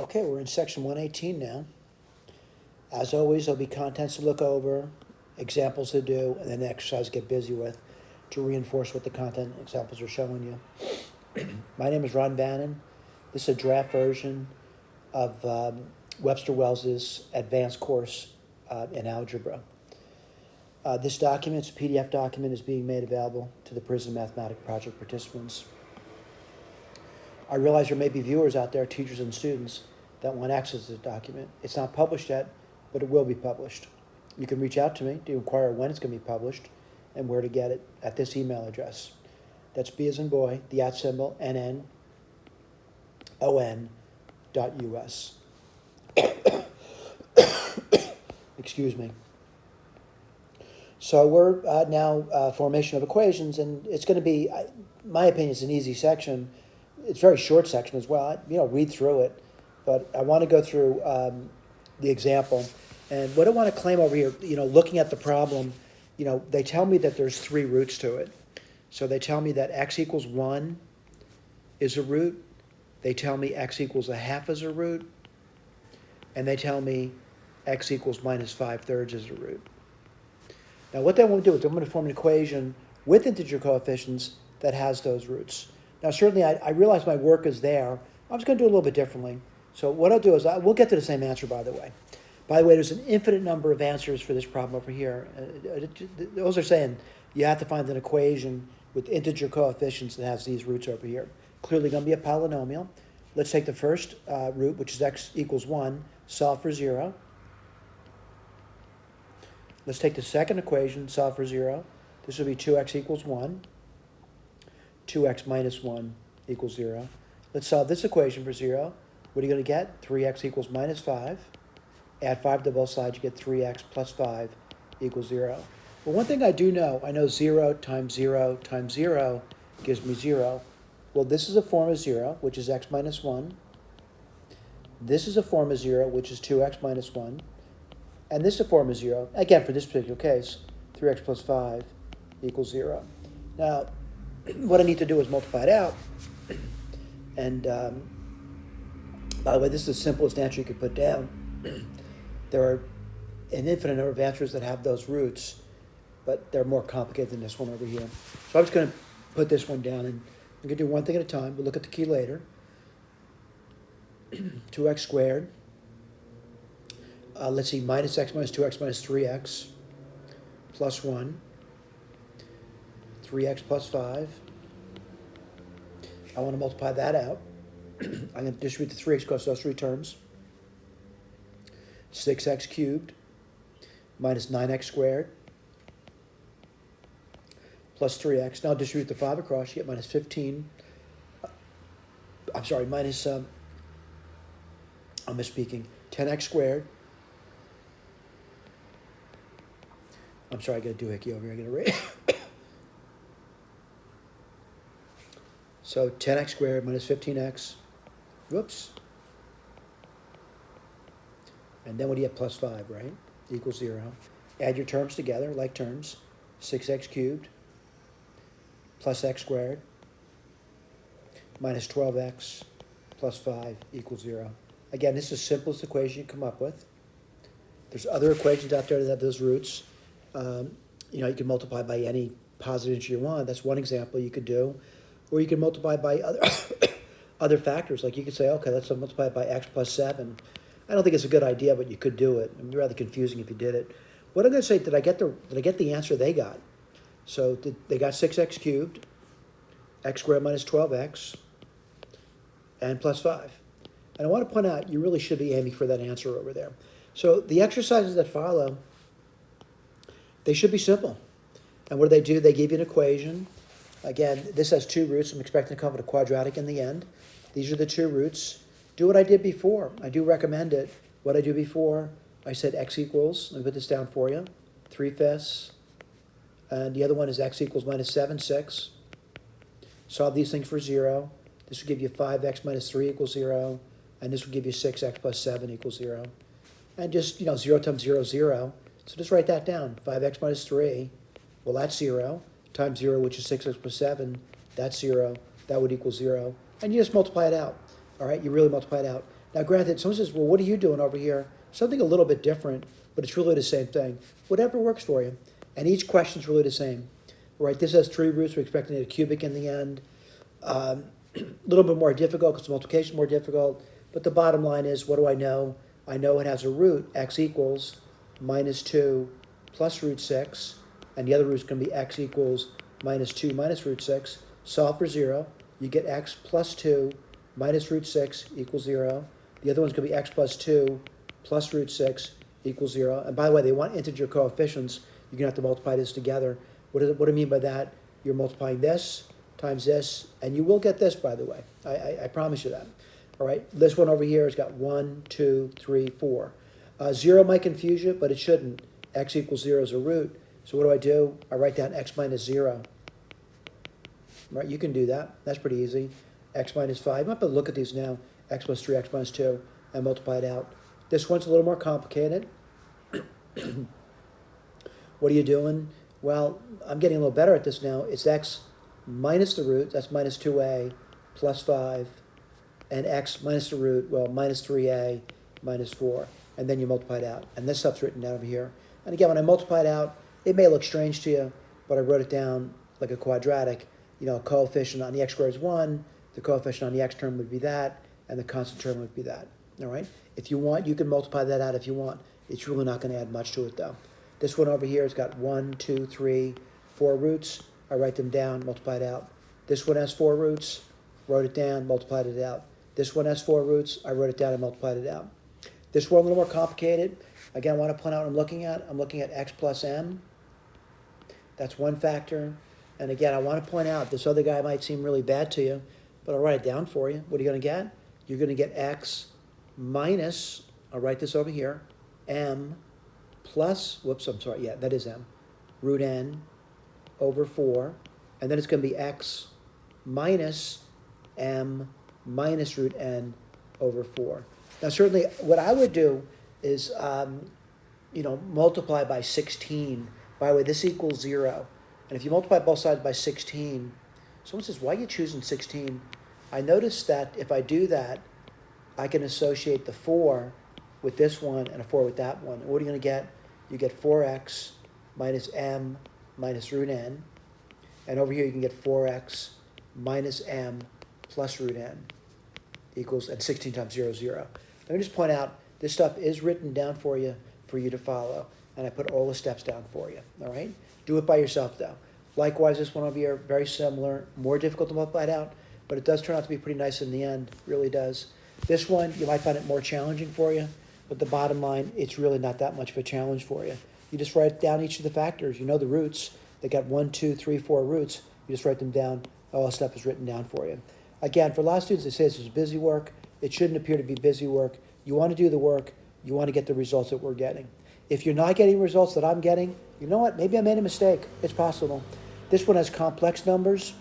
Okay, we're in section 118 now. As always, there'll be contents to look over, examples to do, and then exercise to get busy with to reinforce what the content examples are showing you. My name is Ron Bannon. This is a draft version of Webster Wells' Advanced Course in Algebra. This document, it's a PDF document, is being made available to the Prison Mathematics Project participants. I realize there may be viewers out there, teachers and students, that want access to the document. It's not published yet, but it will be published. You can reach out to me to inquire when it's going to be published and where to get it at this email address. That's B as in boy, the @ symbol, NNON.US. Excuse me. So we're now formation of equations, and it's going to be, my opinion, it's an easy section. It's a very short section as well. Read through it, but I want to go through the example. And what I want to claim over here, looking at the problem, they tell me that there's 3 roots to it. So they tell me that x equals 1 is a root. They tell me x equals 1/2 is a root. And they tell me x equals minus 5/3 is a root. Now what they want to do is they're going to form an equation with integer coefficients that has those roots. Now certainly I realize my work is there. I'm just going to do it a little bit differently. So what I'll do is we'll get to the same answer, by the way. By the way, there's an infinite number of answers for this problem over here. Those are saying you have to find an equation with integer coefficients that has these roots over here. Clearly going to be a polynomial. Let's take the first root, which is x equals 1, solve for 0. Let's take the second equation, solve for 0. This will be 2x equals 1. 2x minus 1 equals 0. Let's solve this equation for 0. What are you going to get? 3x equals minus 5. Add 5 to both sides, you get 3x plus 5 equals 0. Well, one thing I do know, I know 0 times 0 times 0 gives me 0. Well, this is a form of 0, which is x minus 1. This is a form of 0, which is 2x minus 1. And this is a form of 0. Again, for this particular case, 3x plus 5 equals 0. Now, what I need to do is multiply it out. And by the way, this is the simplest answer you could put down. There are an infinite number of answers that have those roots, but they're more complicated than this one over here. So I'm just going to put this one down, and I'm going to do one thing at a time. We'll look at the key later. 2x squared. Let's see, minus x minus 2x minus 3x plus 1. 3x plus 5. I want to multiply that out. I'm going to distribute the 3x across those 3 terms. 6x cubed minus 9x squared plus 3x. Now distribute the 5 across, you get minus 15. I'm sorry, minus, I'm misspeaking, 10x squared. I'm sorry, I got to do hickey over here. I got to rate. So 10x squared minus 15x. Whoops. And then what do you have? Plus 5, right? Equals 0. Add your terms together, like terms. 6x cubed plus x squared minus 12x plus 5 equals 0. Again, this is the simplest equation you come up with. There's other equations out there that have those roots. You can multiply by any positive integer you want. That's one example you could do. Or you can multiply by other factors. Like you could say, okay, let's multiply it by x plus 7. I don't think it's a good idea, but you could do it. It'd be rather confusing if you did it. What I'm going to say, did I get the answer they got? So they got 6x cubed, x squared minus 12x, and plus 5. And I want to point out, you really should be aiming for that answer over there. So the exercises that follow, they should be simple. And what do? They give you an equation. Again, this has 2 roots. I'm expecting to come with a quadratic in the end. These are the 2 roots. Do what I did before. I do recommend it. What I do before, I said x equals, let me put this down for you, 3/5. And the other one is x equals minus 7, 6. Solve these things for 0. This will give you 5x minus 3 equals 0. And this will give you 6x plus 7 equals 0. And just, 0 times 0 is 0. So just write that down. 5x minus 3, well, that's 0. Times 0, which is 6x plus 7, that's 0. That would equal 0. And you just multiply it out. All right, you really multiply it out. Now granted, someone says, well, what are you doing over here? Something a little bit different, but it's really the same thing. Whatever works for you. And each question's really the same. Right, this has 3 roots, we're expecting a cubic in the end. A little bit more difficult because multiplication is more difficult, but the bottom line is, what do I know? I know it has a root, x equals minus 2 plus root 6, and the other root is going to be x equals minus 2 minus root 6. Solve for 0. You get x plus 2 minus root 6 equals 0. The other one's going to be x plus 2 plus root 6 equals 0. And by the way, they want integer coefficients. You're going to have to multiply this together. What do I mean by that? You're multiplying this times this, and you will get this, by the way. I promise you that. All right, this one over here has got 1, 2, 3, 4. 0 might confuse you, but it shouldn't. X equals 0 is a root. So what do? I write down x minus 0. Right, you can do that. That's pretty easy. X minus 5. I'm going to look at these now. X plus 3, x minus 2, and multiply it out. This one's a little more complicated. What are you doing? Well, I'm getting a little better at this now. It's x minus the root, that's minus 2a, plus 5, and x minus the root, well, minus 3a, minus 4. And then you multiply it out. And this stuff's written down over here. And again, when I multiply it out, it may look strange to you, but I wrote it down like a quadratic. You know, a coefficient on the x squared is 1, the coefficient on the x term would be that, and the constant term would be that. All right? If you want, you can multiply that out if you want. It's really not going to add much to it, though. This one over here has got 1, 2, 3, 4 roots. I write them down, multiply it out. This one has 4 roots, wrote it down, multiplied it out. This one has 4 roots, I wrote it down and multiplied it out. This one a little more complicated. Again, I want to point out what I'm looking at. I'm looking at x plus m. That's one factor. And again, I want to point out, this other guy might seem really bad to you, but I'll write it down for you. What are you going to get? You're going to get x minus, I'll write this over here, m plus, whoops, I'm sorry, yeah, that is m, root n over 4, and then it's going to be x minus m minus root n over 4. Now, certainly, what I would do is, multiply by 16. By the way, this equals 0. And if you multiply both sides by 16, someone says, why are you choosing 16? I noticed that if I do that, I can associate the 4 with this one and a 4 with that one. And what are you going to get? You get 4x minus m minus root n. And over here you can get 4x minus m plus root n equals, and 16 times 0 is 0. Let me just point out, this stuff is written down for you to follow. And I put all the steps down for you, all right? Do it by yourself, though. Likewise, this one over here, very similar, more difficult to multiply it out, but it does turn out to be pretty nice in the end, really does. This one, you might find it more challenging for you, but the bottom line, it's really not that much of a challenge for you. You just write down each of the factors. You know the roots. They got 1, 2, 3, 4 roots. You just write them down. All the stuff is written down for you. Again, for a lot of students, they say this is busy work. It shouldn't appear to be busy work. You want to do the work. You want to get the results that we're getting. If you're not getting results that I'm getting, you know what? Maybe I made a mistake. It's possible. This one has complex numbers.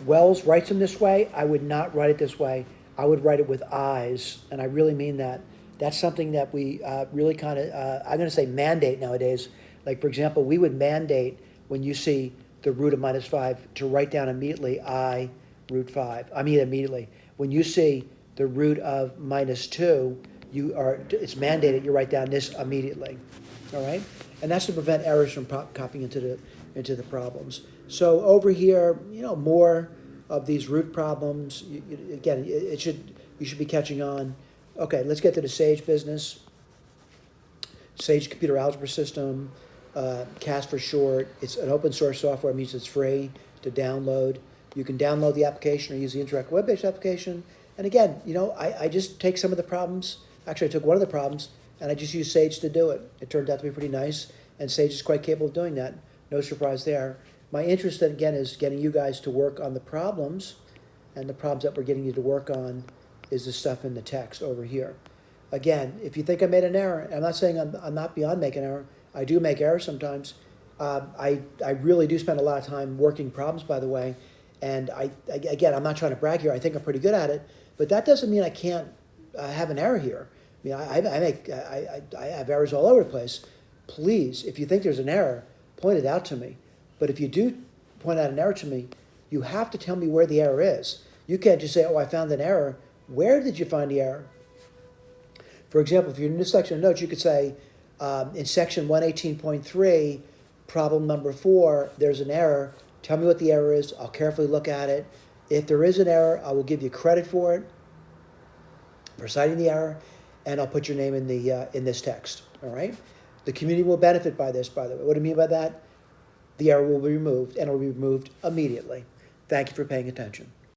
Wells writes them this way. I would not write it this way. I would write it with eyes, and I really mean that. That's something that we really kind of, I'm going to say mandate nowadays. Like, for example, we would mandate when you see the root of minus 5 to write down immediately I root 5. I mean immediately. When you see the root of minus 2, it's mandated you write down this immediately. All right? And that's to prevent errors from copying into the problems. So over here, more of these root problems. Again, you should be catching on. Okay, let's get to the SAGE business. SAGE Computer Algebra System, CAS for short. It's an open source software. It means it's free to download. You can download the application or use the interactive web-based application. And again, I just take some of the problems. Actually, I took one of the problems, and I just used SAGE to do it. It turned out to be pretty nice, and SAGE is quite capable of doing that. No surprise there. My interest, then, again, is getting you guys to work on the problems, and the problems that we're getting you to work on is the stuff in the text over here. Again, if you think I made an error, I'm not saying I'm not beyond making an error. I do make errors sometimes. I really do spend a lot of time working problems, by the way, and again, I'm not trying to brag here. I think I'm pretty good at it, but that doesn't mean I can't have an error here. I mean, I have errors all over the place. Please, if you think there's an error, point it out to me. But if you do point out an error to me, you have to tell me where the error is. You can't just say, oh, I found an error. Where did you find the error? For example, if you're in this section of notes, you could say, in section 118.3, problem number 4, there's an error. Tell me what the error is. I'll carefully look at it. If there is an error, I will give you credit for it, for citing the error, and I'll put your name in this text. All right? The community will benefit by this, by the way. What do I mean by that? The error will be removed, and it will be removed immediately. Thank you for paying attention.